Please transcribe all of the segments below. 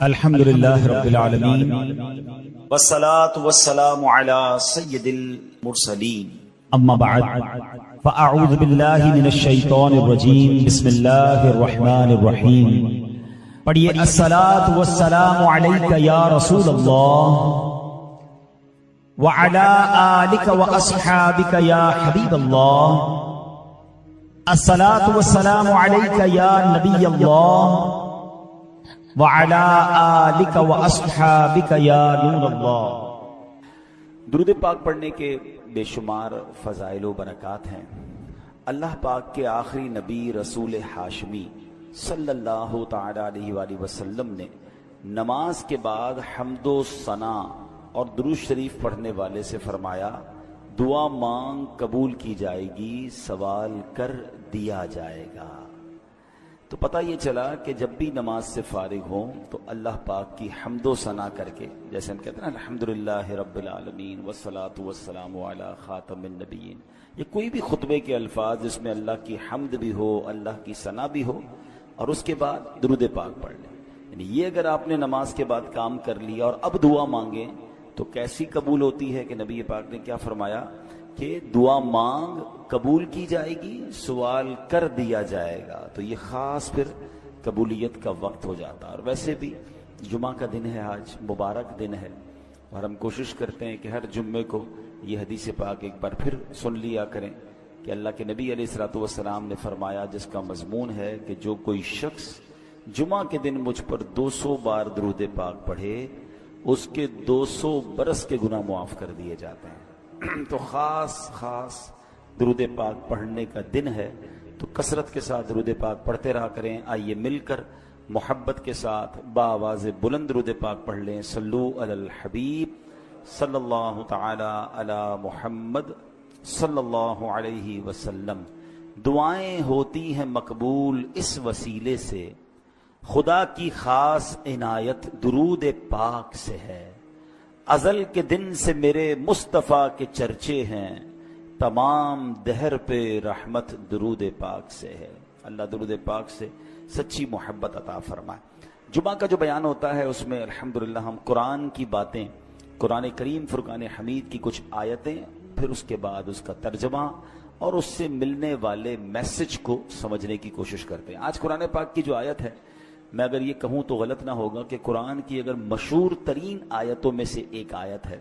الحمد لله رب العالمين والصلاة والسلام على سيد المرسلين أما بعد فأعوذ بالله من الشيطان الرجيم بسم الله الرحمن الرحيم پڑھیے الصلاة والسلام عليك يا رسول الله وعلى آلك وأصحابك يا حبيب الله الصلاة والسلام عليك يا نبي الله وعلى آلك وأصحابك يا نور الله۔ درود پاک پڑھنے کے بے شمار فضائل و برکات ہیں۔ اللہ پاک کے آخری نبی رسول ہاشمی صلی اللہ تعالی علیہ وآلہ وسلم نے نماز کے بعد حمد و ثنا اور درود شریف پڑھنے والے سے فرمایا، دعا مانگ قبول کی جائے گی، سوال کر دیا جائے گا۔ تو پتہ یہ چلا کہ جب بھی نماز سے فارغ ہوں تو اللہ پاک کی حمد و ثنا کر کے، جیسے ہم کہتے ہیں نا الحمدللہ رب العالمین والصلاة والسلام علی خاتم النبیین، یہ کوئی بھی خطبے کے الفاظ جس میں اللہ کی حمد بھی ہو، اللہ کی ثنا بھی ہو، اور اس کے بعد درود پاک پڑھ لیں۔ یعنی یہ اگر آپ نے نماز کے بعد کام کر لیا اور اب دعا مانگیں تو کیسی قبول ہوتی ہے کہ نبی پاک نے کیا فرمایا کہ دعا مانگ قبول کی جائے گی، سوال کر دیا جائے گا۔ تو یہ خاص پھر قبولیت کا وقت ہو جاتا ہے۔ اور ویسے بھی جمعہ کا دن ہے، آج مبارک دن ہے، اور ہم کوشش کرتے ہیں کہ ہر جمعے کو یہ حدیث پاک ایک بار پھر سن لیا کریں کہ اللہ کے نبی علیہ الصلوۃ والسلام نے فرمایا، جس کا مضمون ہے کہ جو کوئی شخص جمعہ کے دن مجھ پر 200 بار درود پاک پڑھے، اس کے 200 برس کے گناہ معاف کر دیے جاتے ہیں۔ تو خاص درود پاک پڑھنے کا دن ہے، تو کثرت کے ساتھ درود پاک پڑھتے رہا کریں۔ آئیے مل کر محبت کے ساتھ بآواز بلند درود پاک پڑھ لیں۔ صلو علی الحبیب صلی اللہ تعالی علی محمد صلی اللہ علیہ وسلم۔ دعائیں ہوتی ہیں مقبول اس وسیلے سے، خدا کی خاص عنایت درود پاک سے ہے۔ ازل کے دن سے میرے مصطفیٰ کے چرچے ہیں، تمام دہر پہ رحمت درود پاک سے ہے۔ اللہ درود پاک سے سچی محبت عطا فرمائے۔ جمعہ کا جو بیان ہوتا ہے اس میں الحمدللہ ہم قرآن کی باتیں، قرآن کریم فرقان حمید کی کچھ آیتیں، پھر اس کے بعد اس کا ترجمہ اور اس سے ملنے والے میسج کو سمجھنے کی کوشش کرتے ہیں۔ آج قرآن پاک کی جو آیت ہے، میں اگر یہ کہوں تو غلط نہ ہوگا کہ قرآن کی اگر مشہور ترین آیتوں میں سے ایک آیت ہے،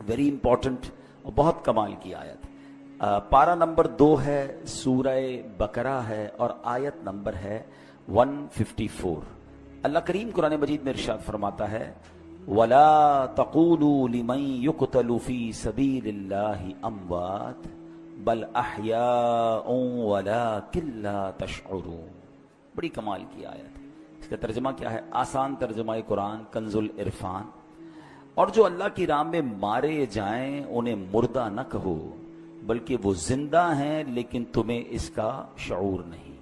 ویری امپورٹنٹ اور بہت کمال کی آیت۔ پارہ نمبر 2 ہے، سورہ بقرہ ہے، اور آیت نمبر ہے 154۔ اللہ کریم قرآن مجید میں ارشاد فرماتا ہے، وَلَا تَقُولُوا لِمَن يُقْتَلُ فِي سَبِيلِ اللَّهِ أَمْوَاتٌ بَلْ أَحْيَاءٌ وَلَٰكِن لَّا تَشْعُرُونَ۔ بڑی کمال کی آیت ہے۔ اس کا ترجمہ کیا ہے؟ آسان ترجمہ قرآن کنز العرفان۔ اور جو اللہ کی راہ میں مارے جائیں انہیں مردہ نہ کہو، بلکہ وہ زندہ ہیں لیکن تمہیں اس کا شعور نہیں۔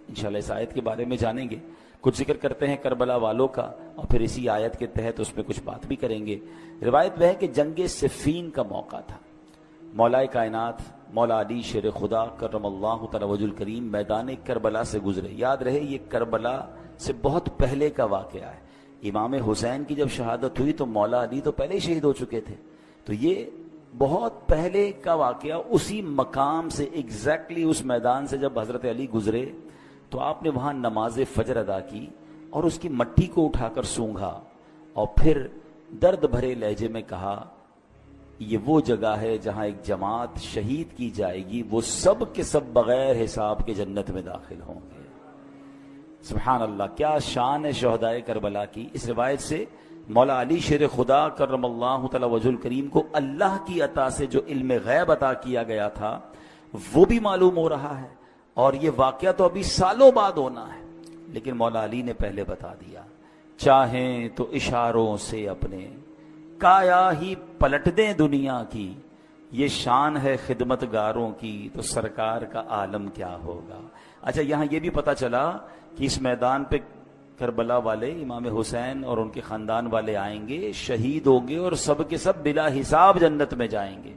انشاءاللہ اس آیت کے بارے میں جانیں گے، کچھ ذکر کرتے ہیں کربلا والوں کا، اور پھر اسی آیت کے تحت اس میں کچھ بات بھی کریں گے۔ روایت وہ ہے کہ جنگ صفین کا موقع تھا، مولا کائنات مولا علی شیر خدا کرم اللہ تعالی وجہ الکریم میدان کربلا سے گزرے۔ یاد رہے یہ کربلا سے بہت پہلے کا واقعہ ہے۔ امام حسین کی جب شہادت ہوئی تو مولا علی تو پہلے ہی شہید ہو چکے تھے، تو یہ بہت پہلے کا واقعہ۔ اسی مقام سے ایگزیکٹلی اس میدان سے جب حضرت علی گزرے تو آپ نے وہاں نماز فجر ادا کی اور اس کی مٹی کو اٹھا کر سونگھا، اور پھر درد بھرے لہجے میں کہا، یہ وہ جگہ ہے جہاں ایک جماعت شہید کی جائے گی، وہ سب کے سب بغیر حساب کے جنت میں داخل ہوں گے۔ سبحان اللہ، کیا شان ہے شہدائے کربلا کی۔ اس روایت سے مولا علی شیر خدا کرم اللہ تعالی وجہ الکریم کو اللہ کی عطا سے جو علم غیب عطا کیا گیا تھا وہ بھی معلوم ہو رہا ہے، اور یہ واقعہ تو ابھی سالوں بعد ہونا ہے، لیکن مولا علی نے پہلے بتا دیا۔ چاہیں تو اشاروں سے اپنے کایا ہی پلٹ دیں دنیا کی، یہ شان ہے خدمت گاروں کی، تو سرکار کا عالم کیا ہوگا۔ اچھا، یہاں یہ بھی پتا چلا کہ اس میدان پہ کربلا والے امام حسین اور ان کے خاندان والے آئیں گے، شہید ہوں گے، اور سب کے سب بلا حساب جنت میں جائیں گے۔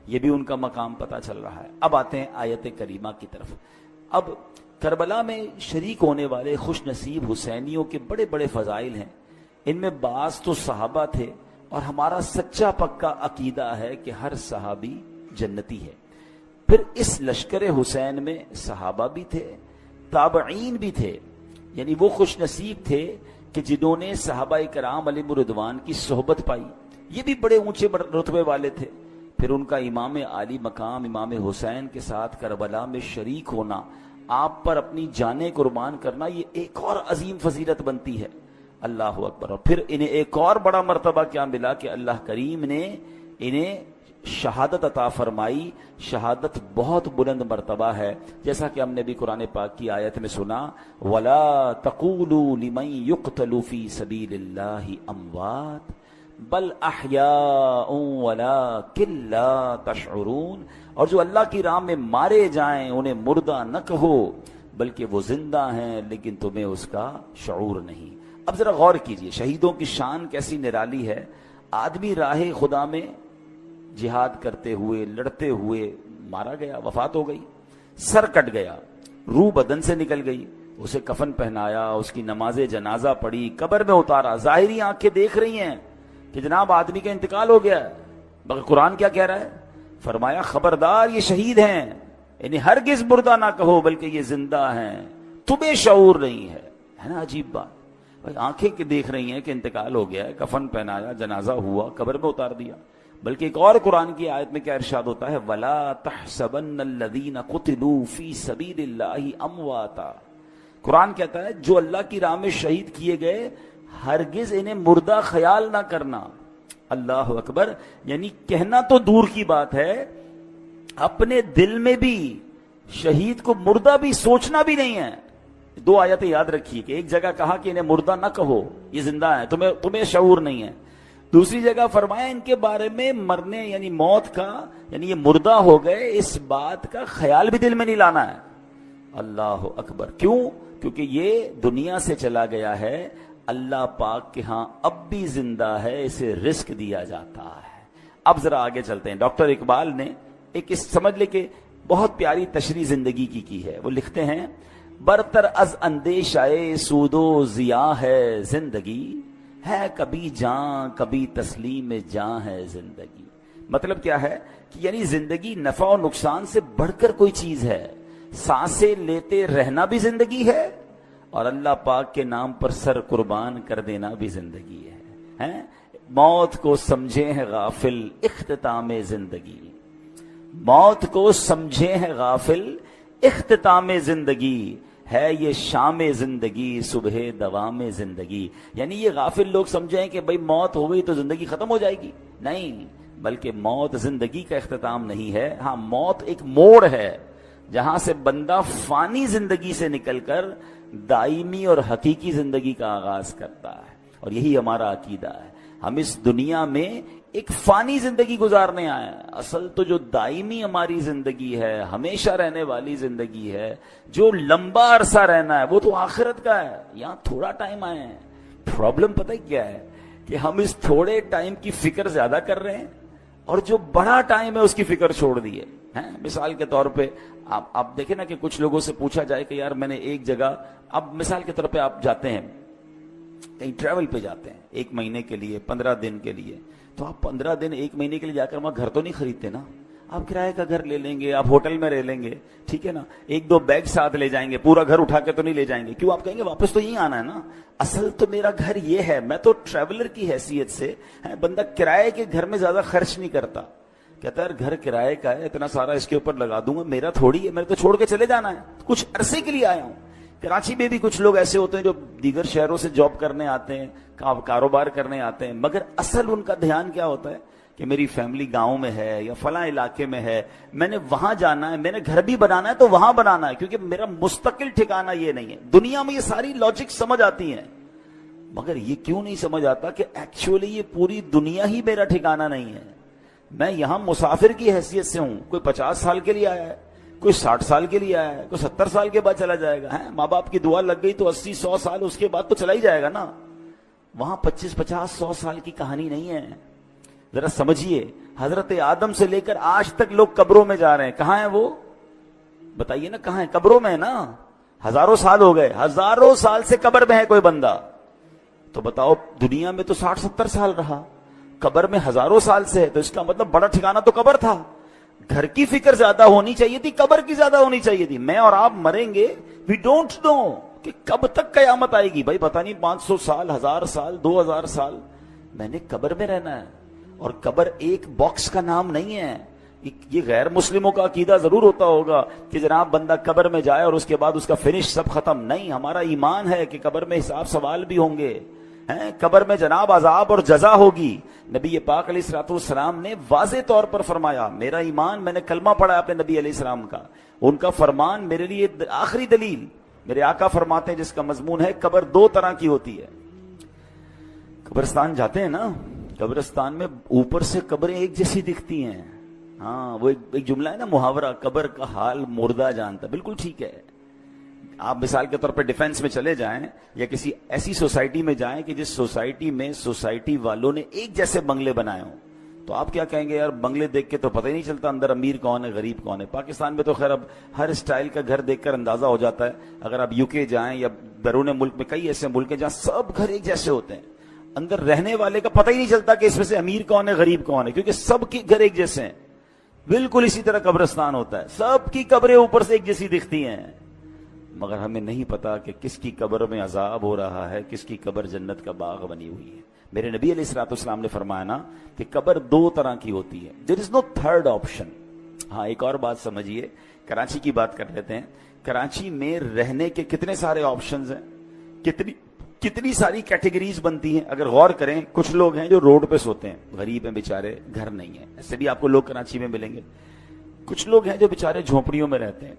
یہ بھی ان کا مقام پتا چل رہا ہے۔ اب آتے ہیں آیت کریمہ کی طرف۔ اب کربلا میں شریک ہونے والے خوش نصیب حسینیوں کے بڑے بڑے فضائل ہیں. ان میں بعض تو صحابہ تھے، اور ہمارا سچا پکا عقیدہ ہے کہ ہر صحابی جنتی ہے. پھر اس لشکر حسین میں صحابہ بھی تھے، تابعین بھی تھے، یعنی وہ خوش نصیب تھے کہ جنہوں نے صحابہ کرام علیہم رضوان کی صحبت پائی. یہ بھی بڑے اونچے رتبے والے تھے. پھر ان کا امام عالی مقام امام حسین کے ساتھ کربلا میں شریک ہونا، آپ پر اپنی جانیں قربان کرنا، یہ ایک اور عظیم فضیلت بنتی ہے. اللہ اکبر. اور پھر انہیں ایک اور بڑا مرتبہ کیا ملا کہ اللہ کریم نے انہیں شہادت عطا فرمائی. شہادت بہت بلند مرتبہ ہے، جیسا کہ ہم نے بھی قرآن پاک کی آیت میں سنا، وَلَا تَقُولُوا لِمَن يُقْتَلُ فِي سَبِيلِ اللَّهِ أَمْوَاتٌ بل احیاء ولکن لا تشعرون. اور جو اللہ کی راہ میں مارے جائیں انہیں مردہ نہ کہو، بلکہ وہ زندہ ہیں لیکن تمہیں اس کا شعور نہیں. اب ذرا غور کیجئے، شہیدوں کی شان کیسی نرالی ہے. آدمی راہ خدا میں جہاد کرتے ہوئے لڑتے ہوئے مارا گیا، وفات ہو گئی، سر کٹ گیا، روح بدن سے نکل گئی، اسے کفن پہنایا، اس کی نماز جنازہ پڑھی، قبر میں اتارا، ظاہری آنکھیں دیکھ رہی ہیں کہ جناب آدمی کا انتقال ہو گیا ہے، مگر قرآن کیا کہہ رہا ہے؟ فرمایا خبردار یہ شہید ہیں، انہیں ہرگز مردہ نہ کہو بلکہ یہ زندہ ہیں، تمہیں شعور نہیں ہے. ہے نا عجیب بات؟ بھائی آنکھیں کہ دیکھ رہی ہیں کہ انتقال ہو گیا ہے، کفن پہنایا، جنازہ ہوا، قبر میں اتار دیا. بلکہ ایک اور قرآن کی آیت میں کیا ارشاد ہوتا ہے؟ وَلَا تَحْسَبَنَّ الَّذِينَ قُتِلُوا فِي سَبِيلِ اللَّهِ أَمْوَاتًا. قرآن کہتا ہے جو اللہ کی راہ میں شہید کیے گئے ہرگز انہیں مردہ خیال نہ کرنا. اللہ اکبر. یعنی کہنا تو دور کی بات ہے، اپنے دل میں بھی شہید کو مردہ بھی سوچنا بھی نہیں ہے. دو آیتیں یاد رکھیے کہ ایک جگہ کہا کہ انہیں مردہ نہ کہو، یہ زندہ ہے، تمہیں شعور نہیں ہے. دوسری جگہ فرمایا ان کے بارے میں مرنے یعنی موت کا، یعنی یہ مردہ ہو گئے، اس بات کا خیال بھی دل میں نہیں لانا ہے. اللہ اکبر. کیوں؟ کیونکہ یہ دنیا سے چلا گیا ہے، اللہ پاک کے ہاں اب بھی زندہ ہے، اسے رزق دیا جاتا ہے. اب ذرا آگے چلتے ہیں. ڈاکٹر اقبال نے ایک سمجھ لے کہ بہت پیاری تشریح زندگی کی ہے. وہ لکھتے ہیں برتر از اندیشہ سود و ضیاء ہے زندگی، ہے کبھی جاں کبھی تسلیم جاں ہے زندگی. مطلب کیا ہے کہ یعنی زندگی نفع و نقصان سے بڑھ کر کوئی چیز ہے. سانسیں لیتے رہنا بھی زندگی ہے، اور اللہ پاک کے نام پر سر قربان کر دینا بھی زندگی ہے. موت کو سمجھے ہیں غافل اختتام زندگی، موت کو سمجھے ہیں غافل اختتام زندگی، ہے یہ شام زندگی صبح دوام زندگی. یعنی یہ غافل لوگ سمجھیں کہ بھئی موت ہو گئی تو زندگی ختم ہو جائے گی. نہیں، بلکہ موت زندگی کا اختتام نہیں ہے. ہاں، موت ایک موڑ ہے جہاں سے بندہ فانی زندگی سے نکل کر دائمی اور حقیقی زندگی کا آغاز کرتا ہے. اور یہی ہمارا عقیدہ ہے. ہم اس دنیا میں ایک فانی زندگی گزارنے آئے ہیں. اصل تو جو دائمی ہماری زندگی ہے، ہمیشہ رہنے والی زندگی ہے، جو لمبا عرصہ رہنا ہے، وہ تو آخرت کا ہے. یہاں تھوڑا ٹائم آئے ہیں. پرابلم پتہ کیا ہے کہ ہم اس تھوڑے ٹائم کی فکر زیادہ کر رہے ہیں، اور جو بڑا ٹائم ہے اس کی فکر چھوڑ دی ہے. مثال کے طور پہ آپ دیکھیں نا کہ کچھ لوگوں سے پوچھا جائے کہ یار میں نے ایک جگہ، اب مثال کے طور پہ آپ جاتے ہیں کہیں ٹریول پہ جاتے ہیں 1 مہینے کے لیے، 15 دن کے لیے، تو آپ 15 دن 1 مہینے کے لیے جا کر وہاں گھر تو نہیں خریدتے نا. آپ کرائے کا گھر لے لیں گے، آپ ہوٹل میں رہ لیں گے، ٹھیک ہے نا. 1-2 بیگ ساتھ لے جائیں گے، پورا گھر اٹھا کے تو نہیں لے جائیں گے. کیوں؟ آپ کہیں گے واپس تو یہیں آنا ہے نا. اصل تو میرا گھر یہ ہے، میں تو ٹریولر کی حیثیت سے، بندہ کرائے کے گھر میں زیادہ خرچ نہیں کرتا. کہتا ہے گھر کرائے کا ہے، اتنا سارا اس کے اوپر لگا دوں گا، میرا تھوڑی ہے، میرے تو چھوڑ کے چلے جانا ہے، کچھ عرصے کے لیے آیا ہوں. کراچی میں بھی کچھ لوگ ایسے ہوتے ہیں جو دیگر شہروں سے جاب کرنے آتے ہیں، کاروبار کرنے آتے ہیں، مگر اصل ان کا دھیان کیا ہوتا ہے کہ میری فیملی گاؤں میں ہے یا فلاں علاقے میں ہے، میں نے وہاں جانا ہے، میں نے گھر بھی بنانا ہے تو وہاں بنانا ہے، کیونکہ میرا مستقل ٹھکانہ یہ نہیں ہے. دنیا میں یہ ساری لاجک سمجھ آتی ہیں، مگر یہ کیوں نہیں سمجھ آتا کہ ایکچولی یہ پوری دنیا ہی میرا ٹھکانہ نہیں ہے. میں یہاں مسافر کی حیثیت سے ہوں. کوئی 50 سال کے لیے آیا ہے، کوئی 60 سال کے لیے آیا ہے، کوئی 70 سال کے بعد چلا جائے گا. ماں باپ کی دعا لگ گئی تو 80-100 سال اس کے بعد تو چلا ہی جائے گا نا. وہاں 25-50-100 سال کی کہانی نہیں ہے. ذرا سمجھیے، حضرت آدم سے لے کر آج تک لوگ قبروں میں جا رہے ہیں. کہاں ہیں وہ؟ بتائیے نا، کہاں ہیں؟ قبروں میں ہے نا. ہزاروں سال ہو گئے، ہزاروں سال سے قبر میں ہے کوئی بندہ، تو بتاؤ دنیا میں تو 60-70 سال رہا، قبر میں ہزاروں سال سے ہے، تو اس کا مطلب بڑا ٹھکانہ تو قبر تھا۔ گھر کی فکر زیادہ ہونی چاہیے تھی، قبر کی زیادہ ہونی چاہیے تھی۔ میں اور آپ مریں گے، وی ڈونٹ نو کہ کب تک قیامت آئے گی، بھائی پتہ نہیں 500 سال، 1000 سال، 2000 سال میں نے قبر میں رہنا ہے۔ اور قبر ایک باکس کا نام نہیں ہے۔ یہ غیر مسلموں کا عقیدہ ضرور ہوتا ہوگا کہ جناب بندہ قبر میں جائے اور اس کے بعد اس کا فنش سب ختم، نہیں، ہمارا ایمان ہے کہ قبر میں حساب سوال بھی ہوں گے، قبر میں جناب عذاب اور جزا ہوگی۔ نبی پاک علیہ الصلوۃ والسلام نے واضح طور پر فرمایا، میرا ایمان، میں نے کلمہ پڑھا ہے اپنے نبی علیہ السلام کا، ان کا فرمان میرے لیے آخری دلیل۔ میرے آقا فرماتے ہیں جس کا مضمون ہے قبر دو طرح کی ہوتی ہے۔ قبرستان جاتے ہیں نا، قبرستان میں اوپر سے قبریں ایک جیسی دکھتی ہیں، ہاں وہ ایک جملہ ہے نا محاورہ، قبر کا حال مردہ جانتا، بالکل ٹھیک ہے۔ آپ مثال کے طور پر ڈیفنس میں چلے جائیں یا کسی ایسی سوسائٹی میں جائیں کہ جس سوسائٹی میں سوسائٹی والوں نے ایک جیسے بنگلے بنائے ہوں، تو آپ کیا کہیں گے، یار بنگلے دیکھ کے تو پتہ ہی نہیں چلتا اندر امیر کون ہے غریب کون ہے۔ پاکستان میں تو خیر اب ہر اسٹائل کا گھر دیکھ کر اندازہ ہو جاتا ہے۔ اگر آپ UK جائیں یا بیرون ملک میں کئی ایسے ملک ہیں جہاں سب گھر ایک جیسے ہوتے ہیں، اندر رہنے والے کا پتہ ہی نہیں چلتا کہ اس میں سے امیر کون ہے غریب کون ہے، کیونکہ سب کے گھر ایک جیسے ہیں۔ بالکل اسی طرح قبرستان ہوتا ہے، سب کی قبریں اوپر سے ایک جیسی دکھتی ہیں، مگر ہمیں نہیں پتا کہ کس کی قبر میں عذاب ہو رہا ہے، کس کی قبر جنت کا باغ بنی ہوئی ہے۔ میرے نبی علیہ الصلوۃ والسلام نے فرمایا نا کہ قبر دو طرح کی ہوتی ہے، دیر از نو تھرڈ آپشن۔ ہاں ایک اور بات سمجھیے، کراچی کی بات کر لیتے ہیں۔ کراچی میں رہنے کے کتنے سارے آپشنز ہیں، کتنی ساری کیٹیگریز بنتی ہیں۔ اگر غور کریں، کچھ لوگ ہیں جو روڈ پہ سوتے ہیں، غریب ہیں بیچارے، گھر نہیں ہے، ایسے بھی آپ کو لوگ کراچی میں ملیں گے۔ کچھ لوگ ہیں جو بیچارے جھونپڑیوں میں رہتے ہیں،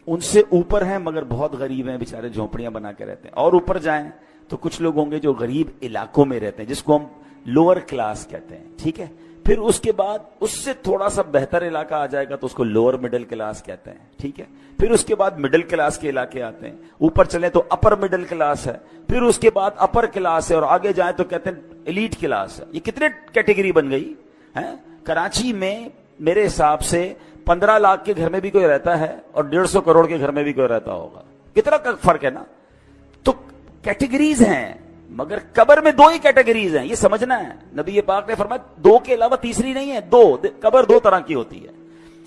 ان سے اوپر ہیں مگر بہت غریب ہیں، بیچارے جھونپڑیاں بنا کے رہتے ہیں۔ اور اوپر جائیں تو کچھ لوگ ہوں گے جو غریب علاقوں میں رہتے ہیں، جس کو ہم لوور کلاس کہتے ہیں، ٹھیک ہے۔ پھر اس کے بعد اس سے تھوڑا سا بہتر علاقہ آ جائے گا تو اس کو لوور مڈل کلاس کہتے ہیں، ٹھیک ہے۔ پھر اس کے بعد مڈل کلاس کے علاقے آتے ہیں، اوپر چلیں تو اپر مڈل کلاس ہے، پھر اس کے بعد اپر کلاس ہے، اور آگے جائیں تو کہتے ہیں ایلیٹ کلاس ہے۔ یہ کتنے کیٹیگری بن گئی ہے۔ کراچی میں میرے حساب سے 15 لاکھ کے گھر میں بھی کوئی رہتا ہے اور 150 کروڑ کے گھر میں بھی کوئی رہتا ہوگا، کتنا فرق ہے نا۔ تو کیٹیگریز ہیں، مگر قبر میں دو ہی کیٹیگریز ہیں، یہ سمجھنا ہے۔ نبی پاک نے فرمایا دو کے علاوہ تیسری نہیں ہے، قبر دو طرح کی ہوتی ہے۔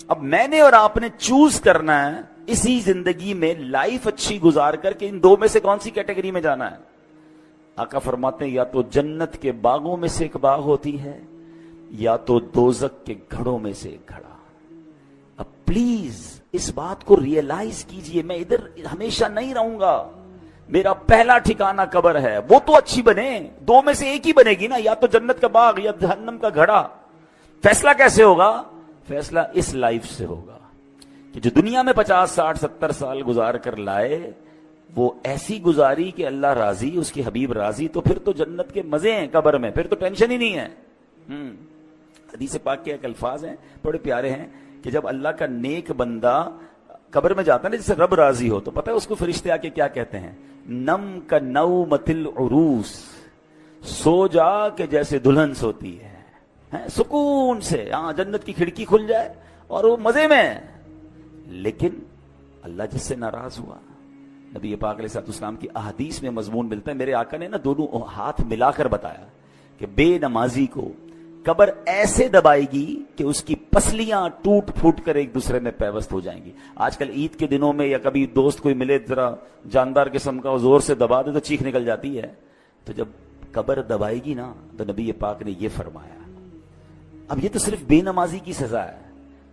اب میں نے اور آپ نے چوز کرنا ہے اسی زندگی میں لائف اچھی گزار کر کے ان دو میں سے کون سی کیٹیگری میں جانا ہے۔ آقا فرماتے ہیں یا تو جنت کے باغوں میں سے ایک باغ ہوتی ہے یا تو دوزخ کے گھڑوں میں سے ایک گھڑا۔ اب پلیز اس بات کو ریئلائز کیجئے، میں ادھر ہمیشہ نہیں رہوں گا، میرا پہلا ٹھکانہ قبر ہے، وہ تو اچھی بنے، دو میں سے ایک ہی بنے گی نا، یا تو جنت کا باغ یا جہنم کا گھڑا۔ فیصلہ کیسے ہوگا؟ فیصلہ اس لائف سے ہوگا کہ جو دنیا میں 50 60 70 سال گزار کر لائے وہ ایسی گزاری کہ اللہ راضی، اس کی حبیب راضی، تو پھر تو جنت کے مزے ہیں قبر میں، پھر تو ٹینشن ہی نہیں ہے۔ حدیث پاک کے ایک الفاظ ہیں بڑے پیارے ہیں کہ جب اللہ کا نیک بندہ قبر میں جاتا ہے نا، جس سے رب راضی ہو، تو پتہ ہے اس کو فرشتے آ کے کیا کہتے ہیں؟ نم کا نومۃ العروس، سو جا کہ جیسے دلہن سوتی ہے، سکون سے، ہاں جنت کی کھڑکی کھل جائے اور وہ مزے میں۔ لیکن اللہ جس سے ناراض ہوا، نبی پاک علیہ الصلوۃ والسلام کی احادیث میں مضمون ملتا ہے، میرے آقا نے نا دونوں ہاتھ ملا کر بتایا کہ بے نمازی کو قبر ایسے دبائے گی کہ اس کی پسلیاں ٹوٹ پھوٹ کر ایک دوسرے میں پیوست ہو جائیں گی۔ آج کل عید کے دنوں میں یا کبھی دوست کوئی ملے ذرا جاندار قسم کا، زور سے دبا دے تو چیخ نکل جاتی ہے، تو جب قبر دبائے گی نا تو نبی پاک نے یہ فرمایا۔ اب یہ تو صرف بے نمازی کی سزا ہے،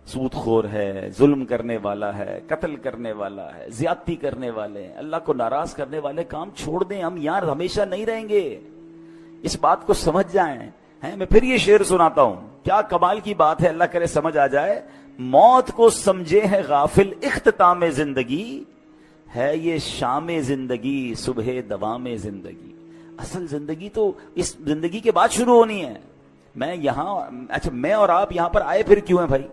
سود خور ہے، ظلم کرنے والا ہے، قتل کرنے والا ہے، زیادتی کرنے والے ہیں، اللہ کو ناراض کرنے والے کام چھوڑ دیں، ہم یار ہمیشہ نہیں رہیں گے، اس بات کو سمجھ جائیں۔ میں پھر یہ شعر سناتا ہوں، کیا کمال کی بات ہے، اللہ کرے سمجھ آ جائے۔ موت کو سمجھے ہے غافل اختتام زندگی، ہے یہ شام زندگی صبح دوام زندگی۔ اصل زندگی تو اس زندگی کے بعد شروع ہونی ہے۔ میں یہاں، اچھا میں اور آپ یہاں پر آئے پھر کیوں ہیں بھائی؟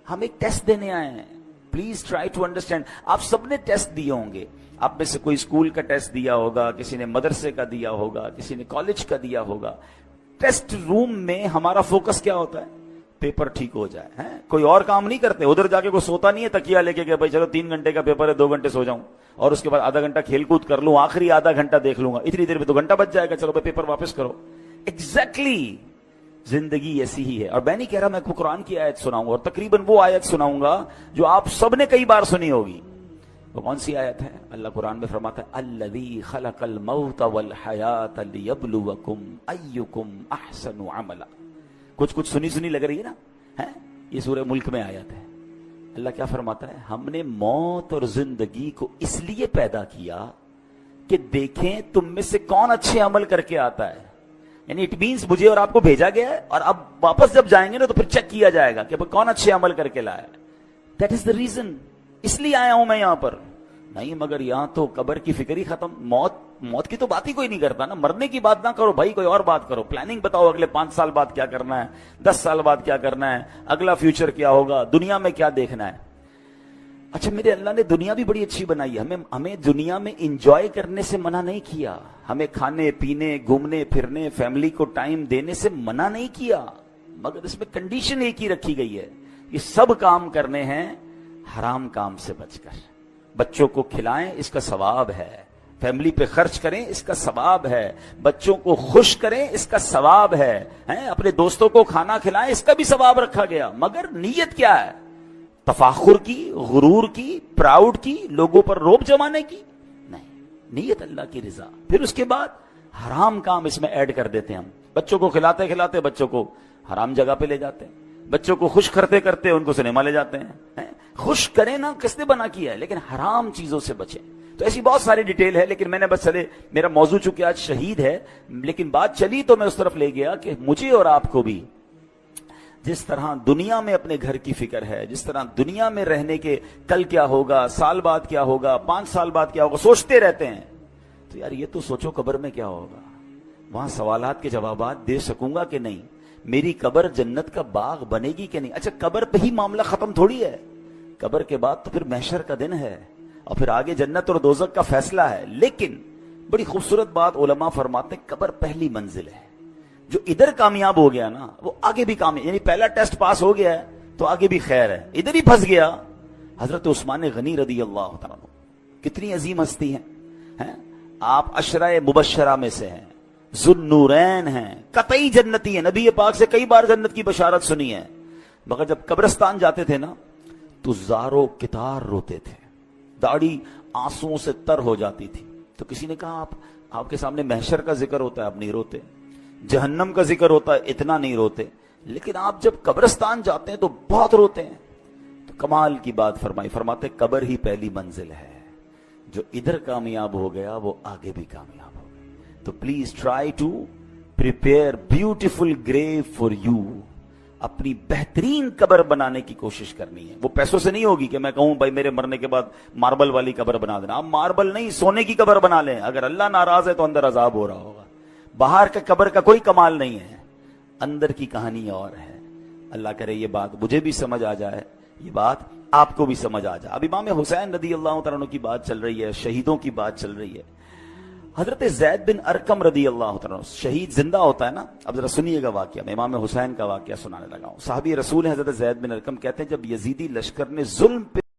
ہم ایک ٹیسٹ دینے آئے ہیں، پلیز ٹرائی ٹو انڈرسٹینڈ۔ آپ سب نے ٹیسٹ دیے ہوں گے، آپ میں سے کوئی اسکول کا ٹیسٹ دیا ہوگا، کسی نے مدرسے کا دیا ہوگا، کسی نے کالج کا دیا ہوگا۔ ٹیسٹ روم میں ہمارا فوکس کیا ہوتا ہے؟ پیپر ٹھیک ہو جائے. کوئی اور کام نہیں کرتے, ادھر جا کے کوئی سوتا نہیں ہے تکیہ لے کے کہ بھائی چلو 3 گھنٹے کا پیپر ہے 2 گھنٹے سو جاؤں اور اس کے بعد آدھا گھنٹہ کھیل کود کر لوں, آخری آدھا گھنٹہ دیکھ لوں گا, اتنی دیر میں 2 گھنٹہ بچ جائے گا, چلو بھائی پیپر واپس کرو. ایگزیکٹلی زندگی ایسی ہی ہے. اور میں نہیں کہہ رہا میں کو قرآن کی آیت سناؤں گا, اور تقریباً وہ آیت سناؤں گا جو آپ سب نے کئی بار سنی ہوگی. وہ کون سی آیت ہے؟ اللہ قرآن میں فرماتا ہے الذی خلق الموت والحیات لیبلوکم ایکم احسن عملا. کچھ سنی لگ رہی ہے نا, یہ سورہ ملک میں آیت ہے. اللہ کیا فرماتا ہے؟ ہم نے موت اور زندگی کو اس لیے پیدا کیا کہ دیکھیں تم میں سے کون اچھے عمل کر کے آتا ہے. یعنی اٹ مینس مجھے اور آپ کو بھیجا گیا ہے, اور اب واپس جب جائیں گے نا تو پھر چیک کیا جائے گا کہ کون اچھے عمل کر کے لایا. دیٹ از دا ریزن, اس لیے آیا ہوں میں یہاں پر. نہیں مگر یہاں تو قبر کی فکر ہی ختم, موت کی تو بات ہی کوئی نہیں کرتا نا. مرنے کی بات نہ کرو بھائی, کوئی اور بات کرو. پلاننگ بتاؤ اگلے 5 سال بعد کیا کرنا ہے, 10 سال بعد کیا کرنا ہے, اگلا فیوچر کیا ہوگا, دنیا میں کیا دیکھنا ہے. اچھا میرے اللہ نے دنیا بھی بڑی اچھی بنائی ہے, ہمیں دنیا میں انجوائے کرنے سے منع نہیں کیا, ہمیں کھانے پینے گھومنے پھرنے فیملی کو ٹائم دینے سے منع نہیں کیا, مگر اس میں کنڈیشن ایک ہی رکھی گئی ہے, یہ سب کام کرنے ہیں حرام کام سے بچ کر. بچوں کو کھلائیں اس کا ثواب ہے, فیملی پہ خرچ کریں اس کا ثواب ہے, بچوں کو خوش کریں اس کا ثواب ہے, اپنے دوستوں کو کھانا کھلائیں اس کا بھی ثواب رکھا گیا. مگر نیت کیا ہے؟ تفاخر کی, غرور کی, پراؤڈ کی, لوگوں پر روب جمانے کی نہیں. نیت اللہ کی رضا. پھر اس کے بعد حرام کام اس میں ایڈ کر دیتے ہیں ہم. بچوں کو کھلاتے کھلاتے بچوں کو حرام جگہ پہ لے جاتے ہیں, بچوں کو خوش کرتے کرتے ان کو سنیما لے جاتے ہیں. خوش کریں نا, کس نے بنا کیا ہے, لیکن حرام چیزوں سے بچیں. تو ایسی بہت ساری ڈیٹیل ہے, لیکن میں نے بس چلے, میرا موضوع چونکہ آج شہید ہے, لیکن بات چلی تو میں اس طرف لے گیا کہ مجھے اور آپ کو بھی جس طرح دنیا میں اپنے گھر کی فکر ہے, جس طرح دنیا میں رہنے کے کل کیا ہوگا, سال بعد کیا ہوگا, 5 سال بعد کیا ہوگا, سوچتے رہتے ہیں. تو یار یہ تو سوچو قبر میں کیا ہوگا, وہاں سوالات کے جوابات دے سکوں گا کہ نہیں, میری قبر جنت کا باغ بنے گی کہ نہیں. اچھا قبر پہ ہی معاملہ ختم تھوڑی ہے, قبر کے بعد تو پھر محشر کا دن ہے, اور پھر آگے جنت اور دوزخ کا فیصلہ ہے. لیکن بڑی خوبصورت بات علماء فرماتے ہیں, قبر پہلی منزل ہے. جو ادھر کامیاب ہو گیا نا وہ آگے بھی کامیاب, یعنی پہلا ٹیسٹ پاس ہو گیا ہے تو آگے بھی خیر ہے. ادھر ہی پھنس گیا. حضرت عثمان غنی رضی اللہ تعالیٰ عنہ کتنی عظیم ہستی ہیں, آپ عشرہ مبشرہ میں سے ہیں, ذوالنورین ہیں, قطعی جنتی ہیں, نبی پاک سے کئی بار جنت کی بشارت سنی ہے. مگر جب قبرستان جاتے تھے نا تو زارو کتار روتے تھے, داڑھی آنسوؤں سے تر ہو جاتی تھی. تو کسی نے کہا آپ کے سامنے محشر کا ذکر ہوتا ہے, آپ نہیں روتے, جہنم کا ذکر ہوتا ہے, اتنا نہیں روتے, لیکن آپ جب قبرستان جاتے ہیں تو بہت روتے ہیں. تو کمال کی بات فرماتے قبر ہی پہلی منزل ہے, جو ادھر کامیاب ہو گیا وہ آگے بھی کامیاب ہو گیا. تو please try to prepare beautiful grave for you. اپنی بہترین قبر بنانے کی کوشش کرنی ہے. وہ پیسوں سے نہیں ہوگی کہ میں کہوں بھائی میرے مرنے کے بعد ماربل والی قبر بنا دینا. آپ ماربل نہیں, سونے کی قبر بنا لیں. اگر اللہ ناراض ہے تو اندر عذاب ہو رہا ہوگا. باہر کا قبر کا کوئی کمال نہیں ہے, اندر کی کہانی اور ہے. اللہ کرے یہ بات مجھے بھی سمجھ آ جائے, یہ بات آپ کو بھی سمجھ آ جائے. اب امام حسین رضی اللہ تعالیٰ عنہ کی بات چل رہی ہے, شہیدوں کی بات چل رہی ہے. حضرت زید بن ارقم رضی اللہ تعالیٰ عنہ, شہید زندہ ہوتا ہے نا. اب ذرا سنیے گا واقعہ, میں امام حسین کا واقعہ سنانے لگا ہوں. صحابی رسول ہیں حضرت زید بن ارقم, کہتے ہیں جب یزیدی لشکر نے ظلم